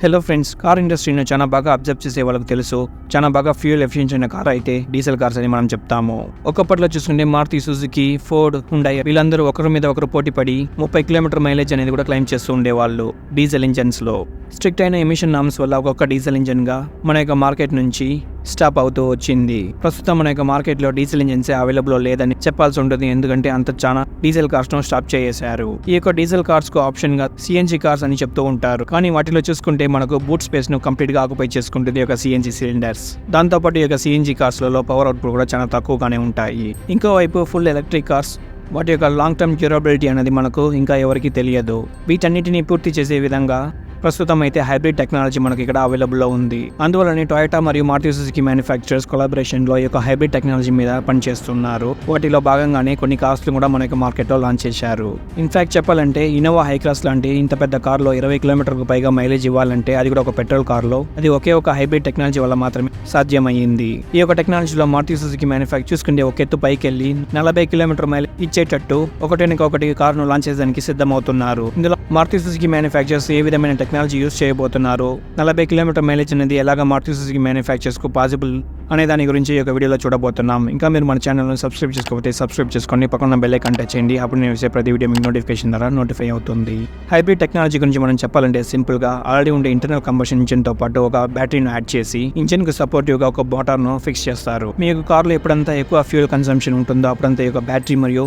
Hello friends, car ఇండస్ట్రీని చాలా బాగా అబ్జర్వ్ చేసే వాళ్ళకి తెలుసు, చాలా బాగా ఫ్యూయల్ ఎఫిషియెంట్ అయిన కార్ అయితే డీజిల్ కార్స్ అని మనం చెప్తాము. ఒకప్పట్లో చూసుకుంటే మారుతి సుజుకి, ఫోర్డ్, హుండై వీళ్ళందరూ ఒకరి మీద ఒకరు పోటీ పడి 30 కిలోమీటర్ మైలేజ్ అనేది కూడా క్లైమ్ చేస్తూ ఉండేవాళ్ళు డీజిల్ ఇంజన్స్ లో. స్ట్రిక్ట్ అయిన ఎమిషన్ నామ్స్ వల్ల ఒక్కొక్క డీజిల్ ఇంజన్ గా మన యొక్క మార్కెట్ నుంచి స్టాప్ అవుతూ వచ్చింది. ప్రస్తుతం మన యొక్క మార్కెట్ లో డీజిల్ ఇంజన్స్ అవైలబుల్ లేదని చెప్పాల్సి ఉంటుంది, ఎందుకంటే అంత చాలా డీజిల్ కార్స్ ను స్టాప్ చేసేశారు. ఈ యొక్క డీజిల్ కార్స్ కు ఆప్షన్ గా సిఎన్జి కార్స్ అని చెప్తూ ఉంటారు, కానీ వాటిలో చూసుకుంటే మనకు బూట్ స్పేస్ ను కంప్లీట్ గా ఆక్యుపై చేసుకుంటుంది ఈ యొక్క సిఎన్జి సిలిండర్స్. దాంతో పాటు ఈ యొక్క సిఎన్జి కార్స్ లలో పవర్ అవుట్పుట్ కూడా చాలా తక్కువగానే ఉంటాయి. ఇంకోవైపు ఫుల్ ఎలక్ట్రిక్ కార్స్, వాటి యొక్క లాంగ్ టర్మ్ డ్యూరబిలిటీ అనేది మనకు ఇంకా ఎవరికి తెలియదు. వీటన్నిటిని పూర్తి చేసే విధంగా ప్రస్తుతం అయితే హైబ్రిడ్ టెక్నాలజీ మనకి ఇక్కడ అవైలబుల్లో ఉంది. అందువల్లనే టొయోటా మరియు మారుతి సుజుకి మ్యానుఫ్యాక్చరర్స్ కొలాబరేషన్ లో ఈ యొక్క హైబ్రిడ్ టెక్నాలజీ మీద పనిచేస్తున్నారు. వాటిలో భాగంగానే కొన్ని కార్స్ కూడా మనకి మార్కెట్ లో లాంచ్ చేశారు. ఇన్ఫాక్ట్ చెప్పాలంటే ఇన్నోవా హై క్లాస్ లాంటి ఇంత పెద్ద కార్ లో 20 కిలోమీటర్లకు పైగా మైలేజ్ ఇవ్వాలంటే అది కూడా ఒక పెట్రోల్ కార్ లో అది ఒకే ఒక హైబ్రిడ్ టెక్నాలజీ వల్ల మాత్రమే సాధ్యమైంది. ఈ యొక్క టెక్నాలజీలో మారుతి సుజుకి మ్యానుఫ్యాక్చర్ చూసుకుంటే ఒక ఎత్తు పైకి వెళ్లి 40 కిలోమీటర్ మైలేజ్ ఇచ్చేటట్టు ఒకటి కార్ ను లాంచ్ చేయడానికి సిద్ధమవుతున్నారు. ఇందులో మారుతి సుజుకి మ్యానుఫ్యాక్చర్స్ ఏ విధమైన టెక్నాలజీ యూజ్ చేయబోతున్నారు, 40 కిలోమీటర్ మైలేజ్ అనేది ఎలాగా మారుతి సుజుకి మ్యానుఫ్యాక్చర్స్ కు పాసిబుల్ అనే దాని గురించి ఈ యొక్క వీడియోలో చూడబోతున్నాం. ఇంకా మీరు మన ఛానల్ని సబ్స్క్రైబ్ చేసుకోకపోతే సబ్స్క్రైబ్ చేసుకొని పక్కన బెల్ ఐకాన్ టచ్ చేయండి. అప్పుడు నేను చేసే ప్రతి వీడియో మీకు నోటిఫికేషన్ ద్వారా నోటిఫై అవుతుంది. హైబ్రిడ్ టెక్నాలజీ గురించి మనం చెప్పాలంటే సింపుల్ గా ఆల్రెడీ ఉండే ఇంటర్నల్ కంబషన్ ఇంజిన్ తో పాటు ఒక బ్యాటరీని యాడ్ చేసి ఇంజిన్ కు సపోర్టివ్ గా ఒక మోటార్ ను ఫిక్స్ చేస్తారు. మీ యొక్క కార్లో ఎప్పుడంతా ఎక్కువ ఫ్యూయల్ కన్సంప్షన్ ఉంటుందో అప్పుడంతా ఈ యొక్క బ్యాటరీ మరియు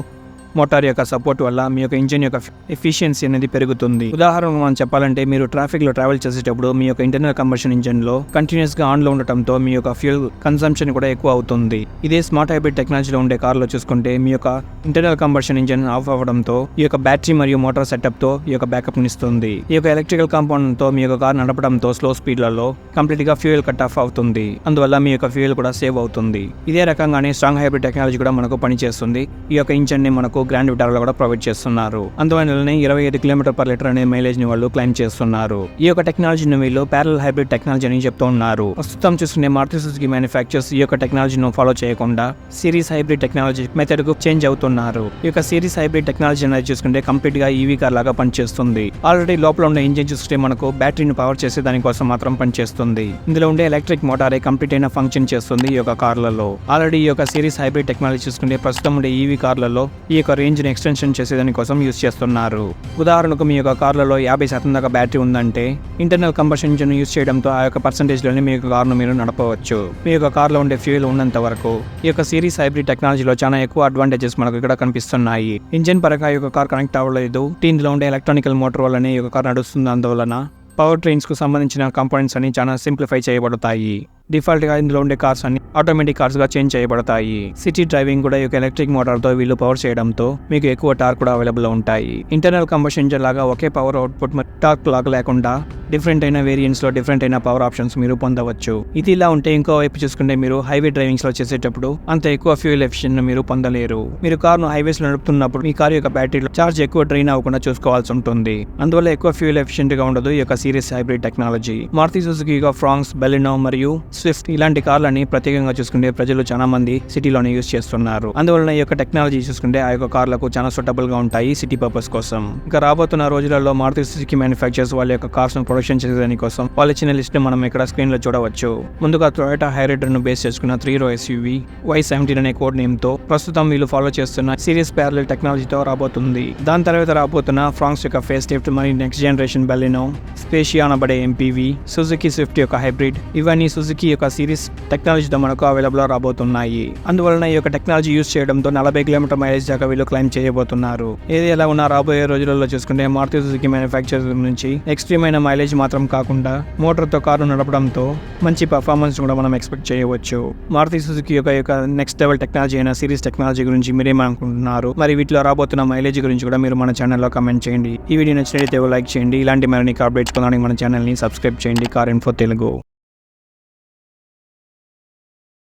మోటార్ యొక్క సపోర్ట్ వల్ల మీ యొక్క ఇంజిన్ యొక్క ఎఫిషియన్సీ అనేది పెరుగుతుంది. ఉదాహరణకు మనం చెప్పాలంటే మీరు ట్రాఫిక్ లో ట్రావెల్ చేసేటప్పుడు మీ యొక్క ఇంటర్నల్ కంబషన్ ఇంజిన్ లో కంటిన్యూస్ గా ఆన్ లో ఉండటంతో మీ యొక్క ఫ్యూయల్ కన్సంప్షన్ కూడా ఎక్కువ అవుతుంది. ఇదే స్మార్ట్ హైబ్రిడ్ టెక్నాలజీలో ఉండే కార్ లో చూసుకుంటే మీ యొక్క ఇంటర్నల్ కంబషన్ ఇంజిన్ ఆఫ్ అవ్వడంతో ఈ యొక్క బ్యాటరీ మరియు మోటార్ సెటప్ తో ఈ యొక్క బ్యాకప్ ఇస్తుంది. ఈ యొక్క ఎలక్ట్రికల్ కాంపౌండ్ తో మీ యొక్క కార్ నడపడంతో స్లో స్పీడ్లలో కంప్లీట్ గా ఫ్యూయల్ కట్ ఆఫ్ అవుతుంది. అందువల్ల మీ యొక్క ఫ్యూయల్ కూడా సేవ్ అవుతుంది. ఇదే రకంగానే స్ట్రాంగ్ హైబ్రిడ్ టెక్నాలజీ కూడా మనకు పనిచేస్తుంది. ఈ యొక్క ఇంజిన్ ని మనకు గ్రాండ్ విటారాలో కూడా ప్రొవైడ్ చేస్తున్నారు. అందువల్లనే 25 కిలోమీటర్ పర్ లీటర్ అనే మైలేజ్ ని వాళ్ళు క్లైమ్ చేస్తున్నారు. ఈ యొక్క టెక్నాలజీని వీళ్ళు ప్యారలల్ హైబ్రిడ్ టెక్నాలజీ అని చెప్తూ ఉన్నారు. ప్రస్తుతం చూసుకునే మారుతి సుజుకి మ్యానుఫ్యాక్చర్స్ ఈ యొక్క టెక్నాలజీని ఫాలో చేయకుండా సిరీస్ హైబ్రిడ్ టెక్నాలజీ మెథడ్ కు చేంజ్ అవుతున్నారు. ఈ యొక్క సిరీస్ హైబ్రిడ్ టెక్నాలజీ అనేది చూసుకుంటే కంప్లీట్ గా ఈవీ కార్ లాగా పనిచేస్తుంది. ఆల్రెడీ లోపల ఉన్న ఇంజిన్ చూసుకుంటే మనకు బ్యాటరీని పవర్ చేసే దానికోసం మాత్రం పనిచేస్తుంది. ఇందులో ఉండే ఎలక్ట్రిక్ మోటారే కంప్లీట్ అయిన ఫంక్షన్ చేస్తుంది ఈ యొక్క కార్లలో. ఆల్రెడీ ఈ యొక్క సిరీస్ హైబ్రిడ్ టెక్నాలజీ చూసుకుంటే ప్రస్తుతం ఉండే ఈవీ కార్లలో ఈ యొక్క రేంజ్ ని ఎక్స్టెన్షన్ చేసేదాని కోసం యూజ్ చేస్తున్నారు. ఉదాహరణకు మీ యొక్క కార్లలో 50% దాకా బ్యాటరీ ఉందంటే ఇంటర్నల్ కంబషన్ ఇంజిన్ యూజ్ చేయడంతో ఆ యొక్క పర్సెంటేజ్ లోనే మీ యొక్క కార్ను మీరు నడపవచ్చు. మీ యొక్క కార్లో ఉండే ఫ్యూయల్ ఉన్నంత వరకు ఈ యొక్క సిరీస్ హైబ్రిడ్ టెక్నాలజీలో చాలా ఎక్కువ అడ్వాంటేజెస్ మనకు ఇక్కడ కనిపిస్తున్నాయి. ఇంజిన్ పరంగా ఈ యొక్క కార్ కనెక్ట్ అవ్వలేదు. ఇందులో ఉండే ఎలక్ట్రానికల్ మోటార్ వల్లనే ఈ యొక్క కార్ నడుస్తుంది. అందువలన పవర్ ట్రైన్స్ కు సంబంధించిన కంపోనెంట్స్ అన్ని చాలా సింప్లిఫై చేయబడతాయి. డిఫాల్ట్ గా ఇందులో ఉండే కార్స్ అన్ని ఆటోమేటిక్ కార్స్ గా చేంజ్ చేయబడతాయి. సిటీ డ్రైవింగ్ కూడా ఈ ఎలక్ట్రిక్ మోటార్ తో వీళ్ళు పవర్ చేయడంతో మీకు ఎక్కువ టార్క్ కూడా అవైలబుల్ ఉంటాయి. ఇంటర్నల్ కంబషన్ ఇంజిన్ లాగా ఒకే పవర్ అవుట్పుట్ టార్క్ లాగా లేకుండా డిఫరెంట్ అయిన వేరియంట్స్ లో డిఫరెంట్ అయిన పవర్ ఆప్షన్స్ మీరు పొందవచ్చు. ఇది ఇలా ఉంటే ఇంకో వైపు చూసుకుంటే మీరు హైవే డ్రైవింగ్స్ లో చేసేటప్పుడు అంత ఎక్కువ ఫ్యూయల్ ఎఫిషియెంట్ మీరు పొందలేరు. మీరు కార్ ను హైవేస్ లో నడుపుతున్నప్పుడు మీ కార్ యొక్క బ్యాటరీలో చార్జ్ ఎక్కువ డ్రైన్ అవ్వకుండా చూసుకోవాల్సి ఉంటుంది. అందువల్ల ఎక్కువ ఫ్యూయల్ ఎఫిషియెంట్ గా ఉండదు ఈ యొక్క series hybrid technology. Maruti Suzuki Fronx, Baleno మరియు స్విఫ్ట్ ఇలాంటి కార్లని ప్రత్యేకంగా చూసుకుంటే ప్రజలు చాలా మంది సిటీలోనే యూజ్ చేస్తున్నారు. అందువలన ఈ యొక్క టెక్నాలజీ చూసుకుంటే ఆ యొక్క కార్లకు చాలా సూటబుల్ గా ఉంటాయి సిటీ పర్పస్ కోసం. ఇంకా రాబోతున్న రోజులలో మారుతి సుజుకి మ్యానుఫ్యాక్చర్స్ వాళ్ళ యొక్క కార్స్ ను ప్రొడక్షన్ చేసేదాని కోసం వాళ్ళ ఇచ్చిన లిస్ట్ మనం ఇక్కడ స్క్రీన్ లో చూడవచ్చు. ముందుగా టొయోటా హైరియర్ ను బేస్ చేసుకున్న 3-row SUV Y17 అనే కోడ్ నేమ్ తో ప్రస్తుతం వీళ్ళు ఫాలో చేస్తున్న సిరీస్ ప్యారలల్ టెక్నాలజీతో రాబోతుంది. దాని తర్వాత రాబోతున్న ఫ్రాంక్స్ యొక్క ఫేస్ లిఫ్ట్ మరియు నెక్స్ట్ జనరేషన్ బెలినో, స్పేషియా అనబడే MPV, సుజుకి స్విఫ్ట్ యొక్క హైబ్రిడ్, ఇవన్నీ సుజుకి యొక్క సిరీస్ టెక్నాలజీతో మనకు అవైలబుల్ రాబోతున్నాయి. అందువలన ఈ యొక్క టెక్నాలజీ యూజ్ చేయడంతో 40 కిలోమీటర్ మైలేజ్ దాకా వీళ్ళు క్లైమ్ చేయబోతున్నారు. ఏది ఎలా ఉన్నా రాబోయే రోజులలో చూసుకుంటే మారుతి సుజుకి మ్యానుఫ్యాక్చర్ నుంచి ఎక్స్ట్రీమ్ అయిన మైలేజ్ మాత్రం కాకుండా మోటార్ తో కారు నడపడంతో మంచి పర్ఫార్మెన్స్ కూడా మనం ఎక్స్పెక్ట్ చేయవచ్చు. మారుతి సుజుకి యొక్క నెక్స్ట్ లెవెల్ టెక్నాలజీ అయిన సిరీస్ టెక్నాలజీ గురించి మీరేమనుకుంటున్నారు? మరి వీటిలో రాబోతున్న మైలేజ్ గురించి కూడా మీరు మన ఛానల్లో కామెంట్ చేయండి. ఈ వీడియో నచ్చినట్లయితే లైక్ చేయండి. ఇలాంటి మరిన్ని అప్డేట్స్ పొందడానికి మన ఛానల్ ని సబ్స్క్రైబ్ చేయండి. CarInfo Telugu.